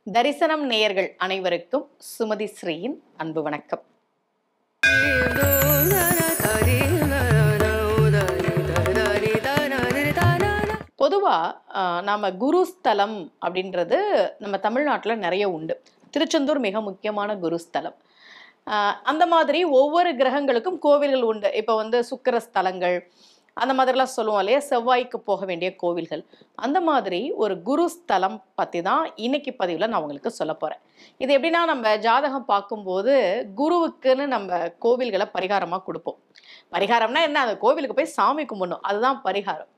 தரிசனம் நேயர்கள் அனைவருக்கும் சுமதி ஸ்ரீயின் அன்பு வணக்கம். பொதுவா நாம குருஸ்தலம் அப்படின்றது நம்ம தமிழ்நாட்டில் நிறைய உண்டு. திருச்செந்தூர் மிக முக்கியமான குருஸ்தலம். அந்த மாதிரி ஒவ்வொரு கிரகங்களுக்கும் கோவில்கள் உண்டு. இப்போ சுக்கிரஸ்தலங்கள் அந்த மாதிரிலாம் சொல்லுவோம் இல்லையா, செவ்வாய்க்கு போக வேண்டிய கோவில்கள். அந்த மாதிரி ஒரு குருஸ்தலம் பற்றி தான் இன்னைக்கு பதிவில் நான் உங்களுக்கு சொல்ல போகிறேன். இது எப்படின்னா, நம்ம ஜாதகம் பார்க்கும்போது குருவுக்குன்னு நம்ம கோவில்களை பரிகாரமாக கொடுப்போம். பரிகாரம்னா என்ன? அந்த கோவிலுக்கு போய் சாமி கும்பிடணும், அதுதான் பரிகாரம்.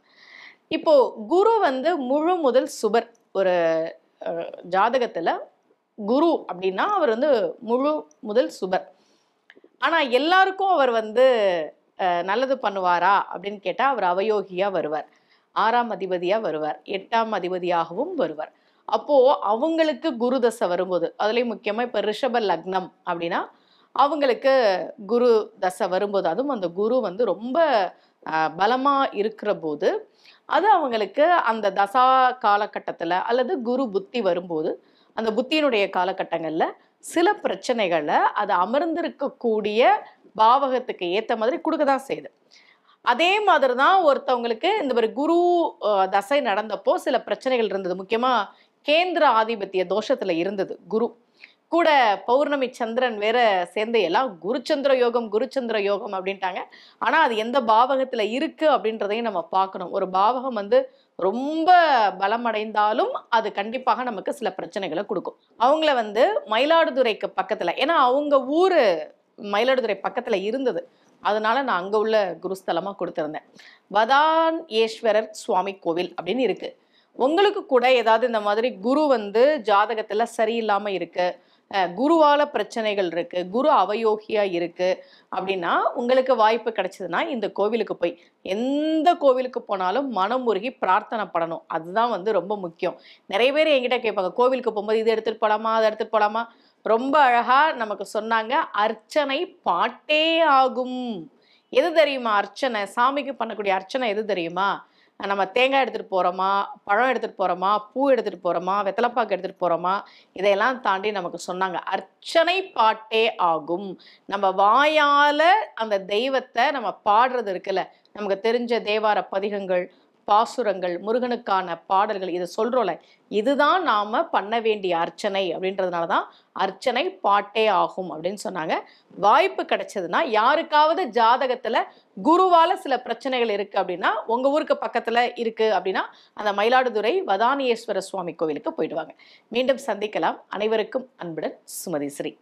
இப்போ குரு முழு முதல் சுபர். ஒரு ஜாதகத்துல குரு அப்படின்னா அவர் முழு முதல் சுபர். ஆனா எல்லாருக்கும் அவர் நல்லது பண்ணுவாரா அப்படின்னு கேட்டா, அவர் அவயோகியா வருவார், 6ஆம் அதிபதியா வருவார், 8ஆம் அதிபதியாகவும் வருவார். அப்போ அவங்களுக்கு குரு தசை வரும்போது, அதுலயும் முக்கியமா இப்ப ரிஷப லக்னம் அப்படின்னா அவங்களுக்கு குரு தசை வரும்போது, அதுவும் அந்த குரு ரொம்ப பலமா இருக்கிற போது, அது அவங்களுக்கு அந்த தசா காலகட்டத்தில் அல்லது குரு புத்தி வரும்போது, அந்த புத்தியினுடைய காலகட்டங்களில் சில பிரச்சனைகளை அது அமர்ந்திருக்கக்கூடிய பாவகத்துக்கு ஏற்ற மாதிரி கொடுக்க தான் செய்யுது. அதே மாதிரி தான் ஒருத்தவங்களுக்கு இந்த ஒரு குரு தசை நடந்தப்போ சில பிரச்சனைகள் இருந்தது. முக்கியமாக கேந்திர ஆதிபத்திய தோஷத்தில் இருந்தது குரு கூட. பௌர்ணமி சந்திரன் வேற சேர்ந்து எல்லாம் குருச்சந்திர யோகம் குருச்சந்திர யோகம் அப்படின்ட்டாங்க. ஆனா அது எந்த பாவகத்துல இருக்கு அப்படின்றதையும் நம்ம பார்க்கணும். ஒரு பாவகம் ரொம்ப பலமடைந்தாலும் அது கண்டிப்பாக நமக்கு சில பிரச்சனைகளை கொடுக்கும். அவங்கள மயிலாடுதுறைக்கு பக்கத்துல, ஏன்னா அவங்க ஊரு மயிலாடுதுறை பக்கத்துல இருந்தது, அதனால நான் அங்க உள்ள குருஸ்தலமா கொடுத்திருந்தேன். வதான்யேஸ்வரர் சுவாமி கோவில் அப்படின்னு இருக்கு. உங்களுக்கு கூட ஏதாவது இந்த மாதிரி குரு ஜாதகத்துல சரியில்லாம இருக்கு, குருவால பிரச்சனைகள் இருக்கு, குரு அவயோகியா இருக்கு அப்படின்னா, உங்களுக்கு வாய்ப்பு கிடைச்சதுன்னா இந்த கோவிலுக்கு போய், எந்த கோவிலுக்கு போனாலும் மனம் உருகி பிரார்த்தனை பண்ணணும். அதுதான் ரொம்ப முக்கியம். நிறைய பேர் என்கிட்ட கேட்பாங்க, கோவிலுக்கு போகும்போது இது எடுத்துட்டு போலாமா அதை எடுத்துட்டு போலாமா. ரொம்ப அழகா நமக்கு சொன்னாங்க, அர்ச்சனை பாட்டே ஆகும். எது தெரியுமா அர்ச்சனை? சாமிக்கு பண்ணக்கூடிய அர்ச்சனை எது தெரியுமா? நம்ம தேங்காய் எடுத்துகிட்டு போகிறோமா, பழம் எடுத்துகிட்டு போகிறோமா, பூ எடுத்துகிட்டு போகிறோமா, வெத்தலைப்பாக்கு எடுத்துகிட்டு போகிறோமா, இதையெல்லாம் தாண்டி நமக்கு சொன்னாங்க அர்ச்சனை பாட்டே ஆகும். நம்ம வாயால் அந்த தெய்வத்தை நம்ம பாடுறது இருக்குல்ல, நமக்கு தெரிஞ்ச தேவார பதிகங்கள், பாசுரங்கள், முருகனுக்கான பாடல்கள், இதை சொல்கிறோம்ல, இதுதான் நாம் பண்ண வேண்டிய அர்ச்சனை. அப்படின்றதுனால தான் அர்ச்சனை பாட்டே ஆகும் அப்படின்னு சொன்னாங்க. வாய்ப்பு கிடைச்சதுன்னா, யாருக்காவது ஜாதகத்தில் குருவால் சில பிரச்சனைகள் இருக்குது அப்படின்னா, உங்கள் ஊருக்கு பக்கத்தில் இருக்குது அப்படின்னா, அந்த மயிலாடுதுறை வதானியேஸ்வர சுவாமி கோவிலுக்கு போயிடுவாங்க. மீண்டும் சந்திக்கலாம். அனைவருக்கும் அன்புடன் சுமதி ஸ்ரீ.